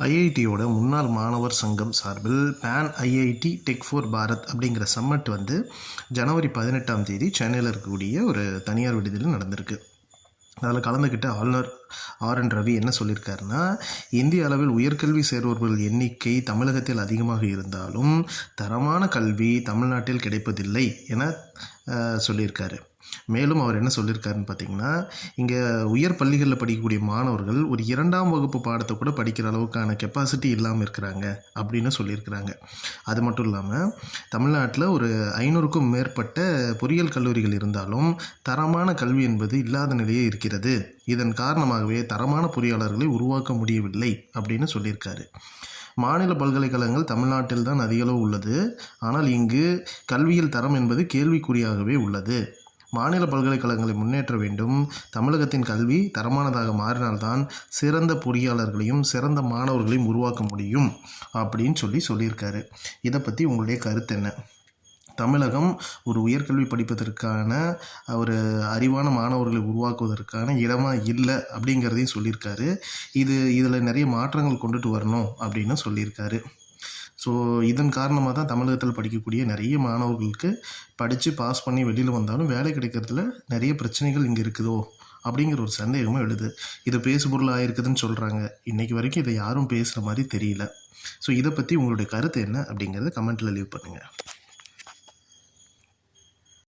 ஐஐடியோட முன்னாள் மாணவர் சங்கம் சார்பில் pan IIT tech for Bharat அப்படிங்கிற சம்மட் வந்து ஜனவரி 18ஆம் தேதி சென்னையில் இருக்கக்கூடிய ஒரு தனியார் விடுதியில் நடந்திருக்கு. அதில் கலந்துக்கிட்ட ஆளுநர் ஆர்.என். ரவி என்ன சொல்லியிருக்காருன்னா, இந்திய அளவில் உயர்கல்வி சேர்வோர்கள் எண்ணிக்கை தமிழகத்தில் அதிகமாக இருந்தாலும் தரமான கல்வி தமிழ்நாட்டில் கிடைப்பதில்லை என சொல்லியிருக்காரு. மேலும் அவர் என்ன சொல்லியிருக்காருன்னு பார்த்தீங்கன்னா, இங்கே உயர் பள்ளிகளில் படிக்கக்கூடிய மாணவர்கள் ஒரு 2ஆம் வகுப்பு பாடத்தை கூட படிக்கிற அளவுக்கான கெப்பாசிட்டி இல்லாமல் இருக்கிறாங்க அப்படின்னு சொல்லியிருக்கிறாங்க. அது மட்டும் இல்லாமல் தமிழ்நாட்டில் ஒரு 500க்கும் மேற்பட்ட பொறியியல் கல்லூரிகள் இருந்தாலும் தரமான கல்வி என்பது இல்லாத நிலையே இருக்கிறது. இதன் காரணமாகவே தரமான பொறியாளர்களை உருவாக்க முடியவில்லை அப்படின்னு சொல்லியிருக்காரு. மாநில பல்கலைக்கழகங்கள் தமிழ்நாட்டில் தான் அதிகளவு உள்ளது. ஆனால் இங்கு கல்வியில் தரம் என்பது கேள்விக்குறியாகவே உள்ளது. மாநில பல்கலைக்கழகங்களை முன்னேற்ற வேண்டும். தமிழகத்தின் கல்வி தரமானதாக மாறினால்தான் சிறந்த பொறியாளர்களையும் சிறந்த மாணவர்களையும் உருவாக்க முடியும் அப்படின்னு சொல்லியிருக்காரு. இதை பற்றி உங்களுடைய கருத்து என்ன? தமிழகம் ஒரு உயர்கல்வி படிப்பதற்கான ஒரு அறிவான மாணவர்களை உருவாக்குவதற்கான இடமாக இல்லை அப்படிங்கிறதையும் சொல்லியிருக்காரு. இதில் நிறைய மாற்றங்கள் கொண்டுட்டு வரணும் அப்படின்னு சொல்லியிருக்காரு. ஸோ இதன் காரணமாக தான் தமிழகத்தில் படிக்கக்கூடிய நிறைய மாணவர்களுக்கு படித்து பாஸ் பண்ணி வெளியில் வந்தாலும் வேலை கிடைக்கிறதுல நிறைய பிரச்சனைகள் இங்கே இருக்குதோ அப்படிங்கிற ஒரு சந்தேகமும் எழுது. இது பேசுபொருளாக இருக்குதுன்னு சொல்கிறாங்க. இன்றைக்கி வரைக்கும் இதை யாரும் பேசுகிற மாதிரி தெரியல. ஸோ இதை பற்றி உங்களுடைய கருத்து என்ன அப்படிங்கிறத கமெண்ட்டில் லீவ் பண்ணுங்கள்.